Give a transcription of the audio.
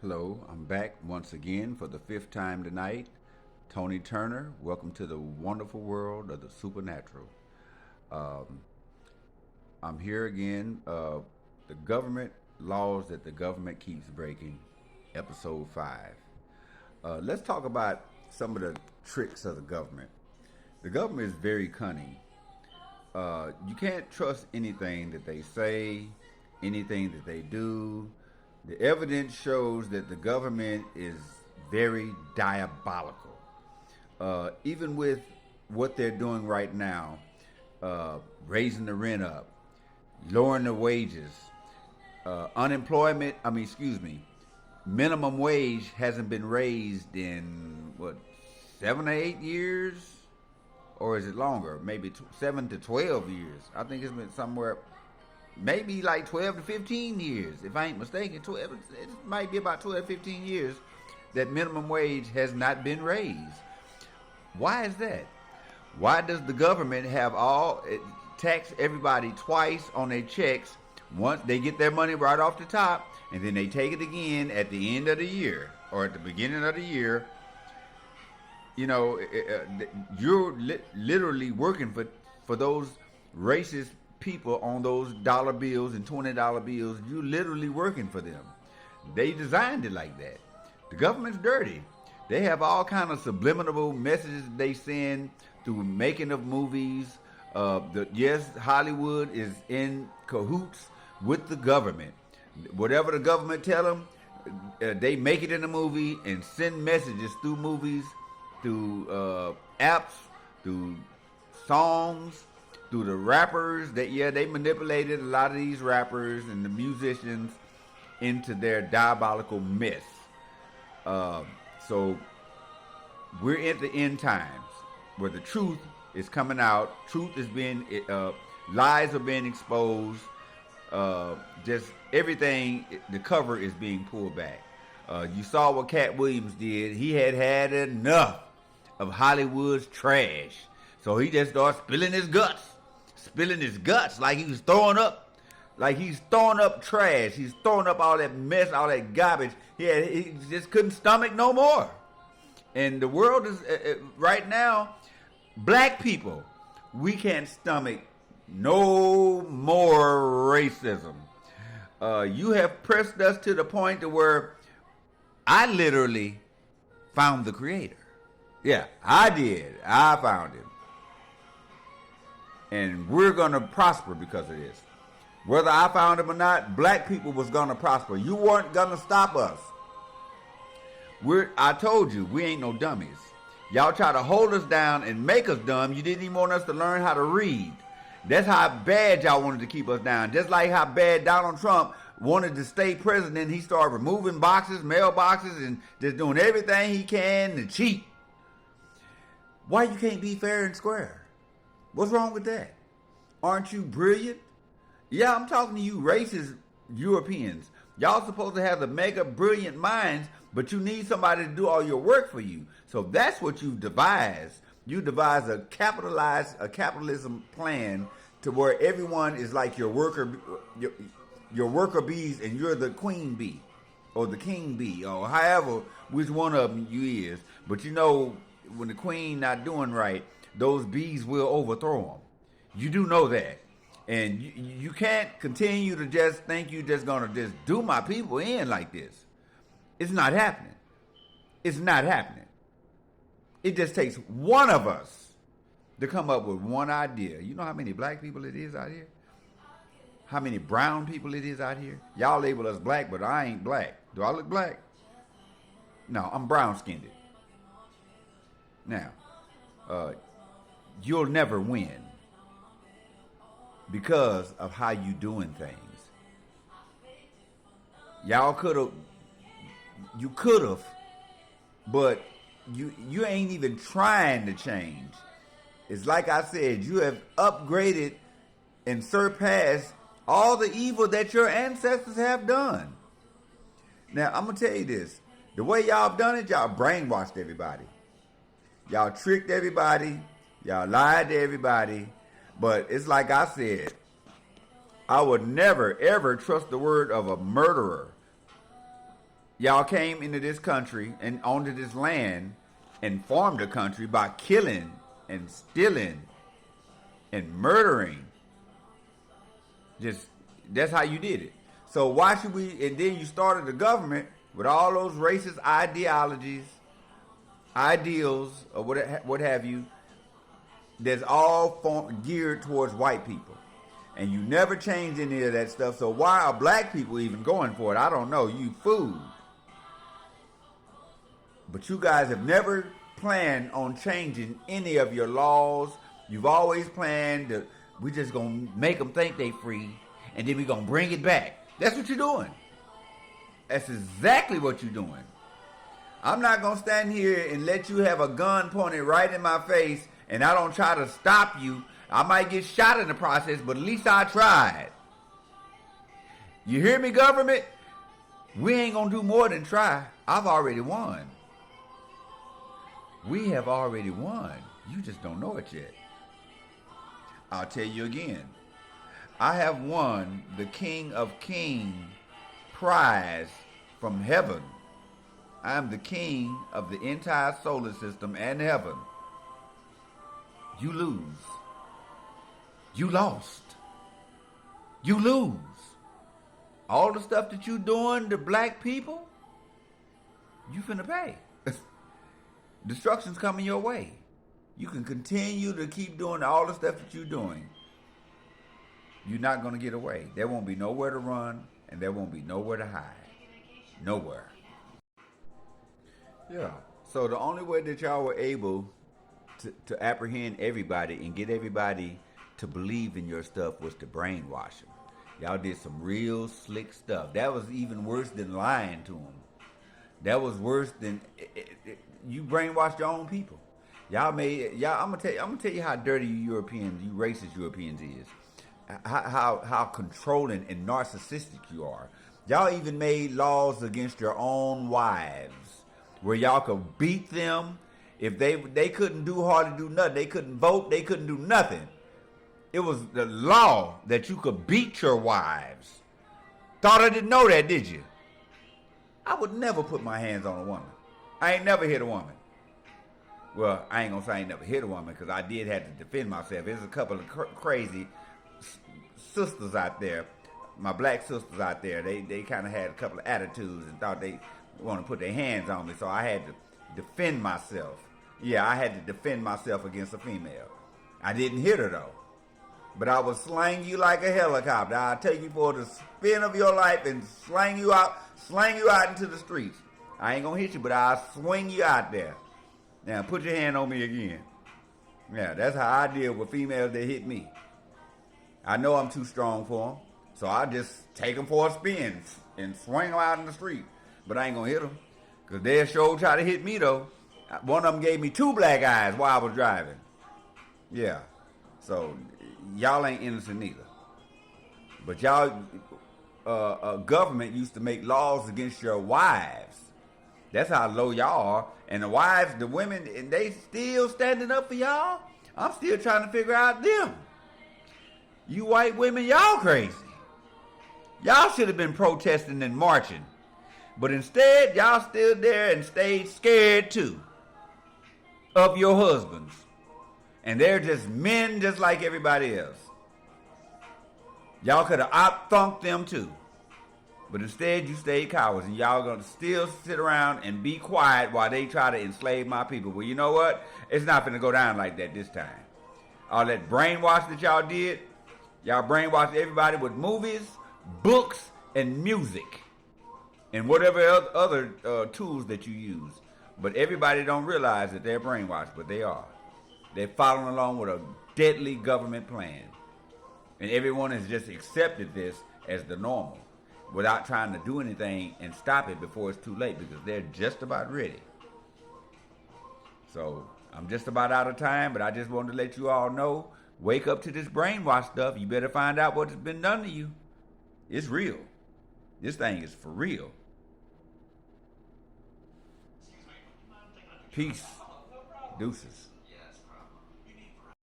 Hello, I'm back once again for the fifth time tonight. Tony Turner, welcome to the wonderful world of the supernatural. Um, I'm here again. The government laws that the government keeps breaking, episode 5. Let's talk about some of the tricks of the government. The government is very cunning. You can't trust anything that they say, anything that they do. The evidence shows that the government is very diabolical. Even with what they're doing right now, raising the rent up, lowering the wages, minimum wage hasn't been raised in what, 7 or 8 years, or is it longer? Maybe 7 to 12 years. I think it's been somewhere, maybe like 12 to 15 years, if I ain't mistaken. It might be about 12 to 15 years that minimum wage has not been raised. Why is that? Why does the government have tax everybody twice on their checks? Once they get their money right off the top, and then they take it again at the end of the year or at the beginning of the year. You know, you're literally working for those racist people on those dollar bills and $20 bills. You're literally working for them. They designed it like that. The government's dirty. They have all kind of subliminal messages they send through making of movies. Yes, Hollywood is in cahoots with the government. Whatever the government tell them, they make it in a movie and send messages through movies, through apps, through songs, through the rappers. They manipulated a lot of these rappers and the musicians into their diabolical mess. So we're at the end times where the truth is coming out. Truth is being, lies are being exposed. Just everything, the cover is being pulled back. You saw what Cat Williams did. He had enough of Hollywood's trash. So he just started spilling his guts like he was throwing up. Like he's throwing up trash. He's throwing up all that mess, all that garbage. He just couldn't stomach no more. And the world is, right now, black people, we can't stomach no more racism. You have pressed us to the point to where I literally found the creator. Yeah, I did. I found him. And we're going to prosper because of this. Whether I found him or not, black people was going to prosper. You weren't going to stop us. I told you, we ain't no dummies. Y'all try to hold us down and make us dumb. You didn't even want us to learn how to read. That's how bad y'all wanted to keep us down. Just like how bad Donald Trump wanted to stay president. He started removing boxes, mailboxes, and just doing everything he can to cheat. Why you can't be fair and square? What's wrong with that? Aren't you brilliant? Yeah, I'm talking to you racist Europeans. Y'all supposed to have the mega brilliant minds, but you need somebody to do all your work for you. So that's what you devised. You devised a capitalism plan to where everyone is like your worker bees, and you're the queen bee or the king bee or however which one of them you is. But you know, when the queen not doing right, those bees will overthrow them. You do know that. And you can't continue to just think you just gonna just do my people in like this. It's not happening. It's not happening. It just takes one of us to come up with one idea. You know how many black people it is out here? How many brown people it is out here? Y'all label us black, but I ain't black. Do I look black? No, I'm brown skinned. Now, you'll never win because of how you doing things. You could have, but you ain't even trying to change. It's like I said, you have upgraded and surpassed all the evil that your ancestors have done. Now, I'm going to tell you this. The way y'all have done it, y'all brainwashed everybody. Y'all tricked everybody. Y'all lied to everybody. But it's like I said, I would never, ever trust the word of a murderer. Y'all came into this country and onto this land and formed a country by killing and stealing and murdering. Just that's how you did it. So why should we? And then you started the government with all those racist ideologies, ideals, or what have you. That's all geared towards white people, and you never changed any of that stuff. So why are black people even going for it? I don't know. You fool. But you guys have never planned on changing any of your laws. You've always planned to, we just gonna make them think they free, and then we gonna bring it back. That's what you're doing. That's exactly what you're doing. I'm not gonna stand here and let you have a gun pointed right in my face, and I don't try to stop you. I might get shot in the process, but at least I tried. You hear me, government? We ain't gonna do more than try. I've already won. We have already won. You just don't know it yet. I'll tell you again. I have won the King of Kings prize from heaven. I am the king of the entire solar system and heaven. You lose. You lost. You lose. All the stuff that you doing to black people, you finna pay. Destruction's coming your way. You can continue to keep doing all the stuff that you're doing. You're not going to get away. There won't be nowhere to run, and there won't be nowhere to hide. Nowhere. Yeah. So the only way that y'all were able to apprehend everybody and get everybody to believe in your stuff was to brainwash them. Y'all did some real slick stuff. That was even worse than lying to them. That was worse than you brainwashed your own people. I'm gonna tell you how dirty you Europeans, you racist Europeans is. How controlling and narcissistic you are. Y'all even made laws against your own wives, where y'all could beat them if they couldn't hardly do nothing. They couldn't vote. They couldn't do nothing. It was the law that you could beat your wives. Thought I didn't know that, did you? I would never put my hands on a woman. I ain't never hit a woman. Well, I ain't gonna say I ain't never hit a woman, because I did have to defend myself. There's a couple of crazy sisters out there, my black sisters out there. They kind of had a couple of attitudes and thought they want to put their hands on me, so I had to defend myself. Yeah, I had to defend myself against a female. I didn't hit her though, but I would slang you like a helicopter. I'll take you for the spin of your life and slang you out into the streets. I ain't gonna hit you, but I'll swing you out there. Now put your hand on me again. Yeah, that's how I deal with females that hit me. I know I'm too strong for them, so I just take them for a spin and swing them out in the street. But I ain't gonna hit them, because they'll sure try to hit me though. One of them gave me 2 black eyes while I was driving. Yeah, so y'all ain't innocent neither. But y'all, government used to make laws against your wives. That's how low y'all are. And the wives, the women, and they still standing up for y'all. I'm still trying to figure out them. You white women, y'all crazy. Y'all should have been protesting and marching. But instead, y'all still there and stayed scared too of your husbands. And they're just men just like everybody else. Y'all could have out-thunked them too. But instead, you stayed cowards, and y'all gonna still sit around and be quiet while they try to enslave my people. Well, you know what? It's not gonna go down like that this time. All that brainwash that y'all did, y'all brainwashed everybody with movies, books, and music, and whatever other tools that you use. But everybody don't realize that they're brainwashed, but they are. They're following along with a deadly government plan. And everyone has just accepted this as the normal, without trying to do anything and stop it before it's too late, because they're just about ready. So I'm just about out of time, but I just wanted to let you all know, wake up to this brainwash stuff. You better find out what's been done to you. It's real. This thing is for real. Peace. Deuces.